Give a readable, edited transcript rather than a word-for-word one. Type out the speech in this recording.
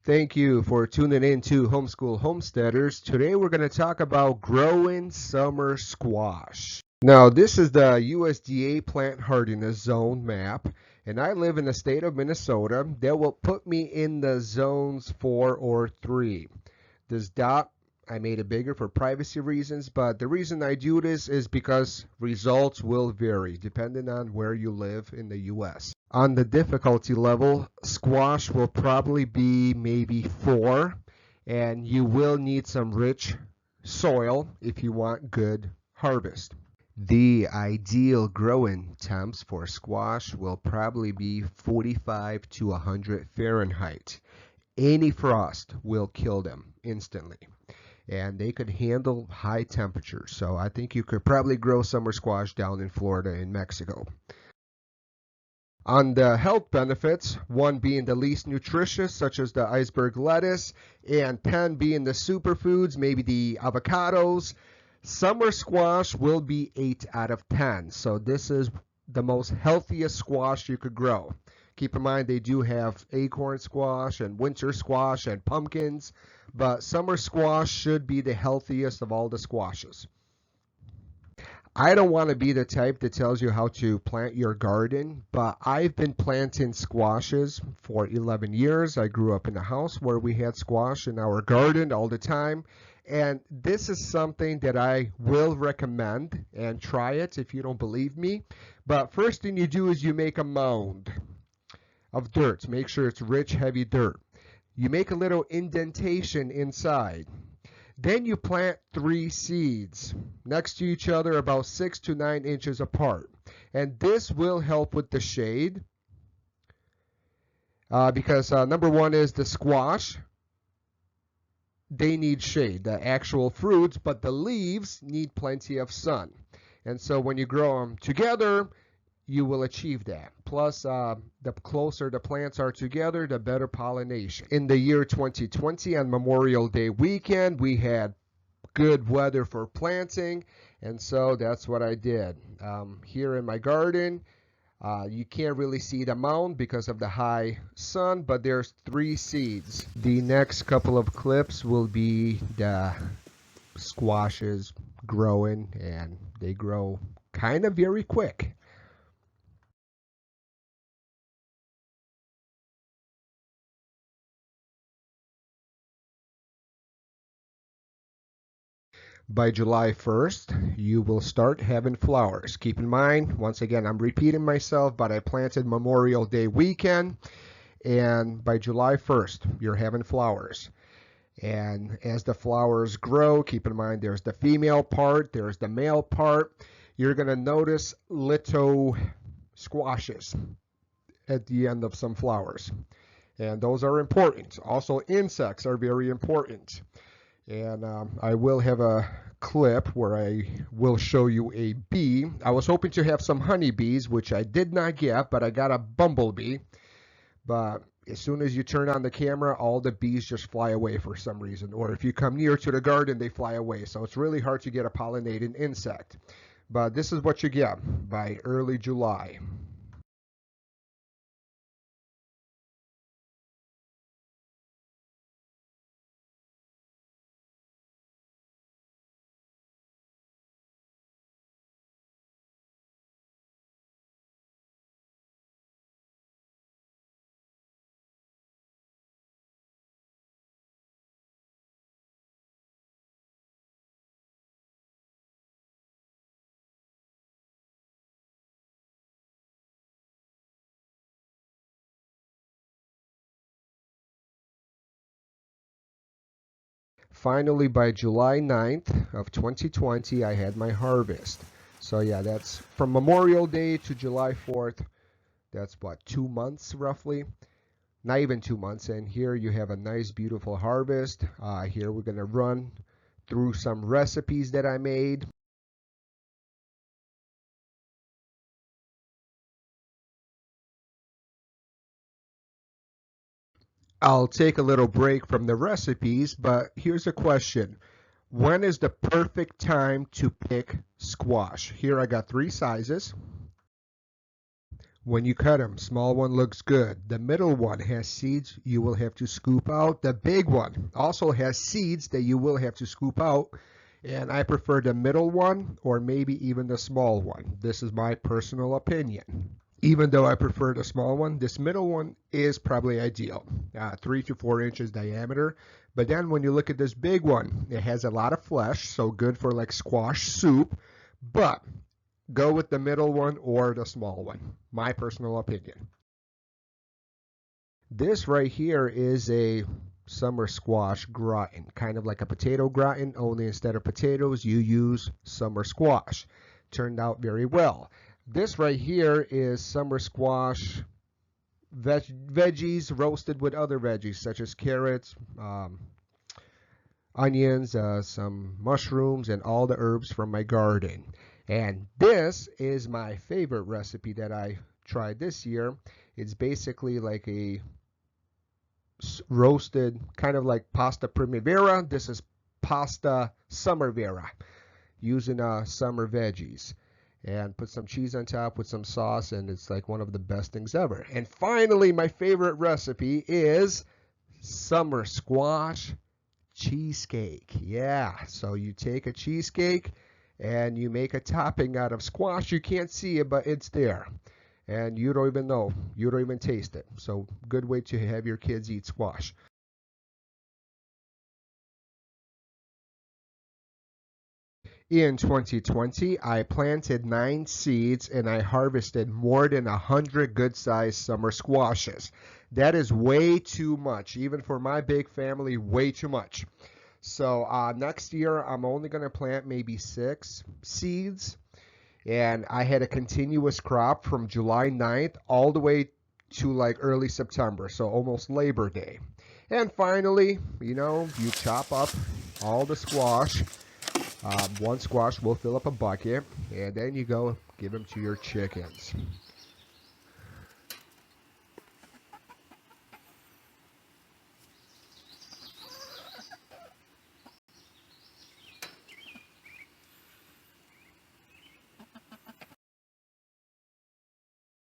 Thank you for tuning in to Homeschool Homesteaders. Today we're going to talk about growing summer squash. Now, this is the USDA Plant Hardiness Zone map, and I live in the state of Minnesota. That will put me in the zones 4 or 3. This dot, I made it bigger for privacy reasons, but the reason I do this is because results will vary depending on where you live in the US. On the difficulty level, squash will probably be maybe 4, and you will need some rich soil if you want good harvest. The ideal growing temps for squash will probably be 45 to 100 Fahrenheit. Any frost will kill them instantly, and they could handle high temperatures. So I think you could probably grow summer squash down in Florida and Mexico. On the health benefits, 1 being the least nutritious, such as the iceberg lettuce, and 10 being the superfoods, maybe the avocados, summer squash will be 8 out of 10. So this is the most healthiest squash you could grow. Keep in mind they do have acorn squash and winter squash and pumpkins, but summer squash should be the healthiest of all the squashes. I don't want to be the type that tells you how to plant your garden, but I've been planting squashes for 11 years. I grew up in a house where we had squash in our garden all the time. And this is something that I will recommend, and try it if you don't believe me. But first thing you do is you make a mound of dirt. Make sure it's rich, heavy dirt. You make a little indentation inside. Then you plant 3 seeds next to each other about 6 to 9 inches apart. And this will help with the shade because number 1 is the squash. They need shade, the actual fruits, but the leaves need plenty of sun. And so when you grow them together, you will achieve that. Plus, the closer the plants are together, the better pollination. In the year 2020, on Memorial Day weekend, we had good weather for planting, and so that's what I did. Here in my garden, you can't really see the mound because of the high sun, but there's 3 seeds. The next couple of clips will be the squashes growing, and they grow kind of very quick. By July 1st, you will start having flowers. Keep in mind, once again, I'm repeating myself, but I planted Memorial Day weekend, and by July 1st, you're having flowers. And as the flowers grow, keep in mind there's the female part, there's the male part. You're going to notice little squashes at the end of some flowers. And those are important. Also, insects are very important. And I will have a clip where I will show you a bee. I was hoping to have some honeybees, which I did not get, but I got a bumblebee. But as soon as you turn on the camera, all the bees just fly away for some reason. Or if you come near to the garden, they fly away. So it's really hard to get a pollinating insect. But this is what you get by early July. Finally, by July 9th of 2020, I had my harvest. So yeah, that's from Memorial Day to July 4th. That's what, 2 months roughly? Not even 2 months. And here you have a nice, beautiful harvest. Here we're going to run through some recipes that I made. I'll take a little break from the recipes, but here's a question. When is the perfect time to pick squash? Here I got 3 sizes. When you cut them, small one looks good. The middle one has seeds you will have to scoop out. The big one also has seeds that you will have to scoop out. And I prefer the middle one or maybe even the small one. This is my personal opinion. Even though I prefer the small one, this middle one is probably ideal. 3 to 4 inches diameter. But then when you look at this big one, it has a lot of flesh, so good for like squash soup. But go with the middle one or the small one. My personal opinion. This right here is a summer squash gratin, kind of like a potato gratin, only instead of potatoes, you use summer squash. Turned out very well. This right here is summer squash veggies roasted with other veggies, such as carrots, onions, some mushrooms, and all the herbs from my garden. And this is my favorite recipe that I tried this year. It's basically like a roasted, kind of like pasta primavera. This is pasta summervera, using summer veggies. And put some cheese on top with some sauce, and it's like one of the best things ever. And finally, my favorite recipe is summer squash cheesecake. Yeah, so you take a cheesecake and you make a topping out of squash. You can't see it, but it's there. And you don't even know. You don't even taste it. So good way to have your kids eat squash. In 2020, I planted 9 seeds and I harvested more than 100 good-sized summer squashes. That is way too much. Even for my big family, way too much. So next year, I'm only going to plant maybe 6 seeds. And I had a continuous crop from July 9th all the way to like early September, so almost Labor Day. And finally, you chop up all the squash. One squash will fill up a bucket, and then you go give them to your chickens.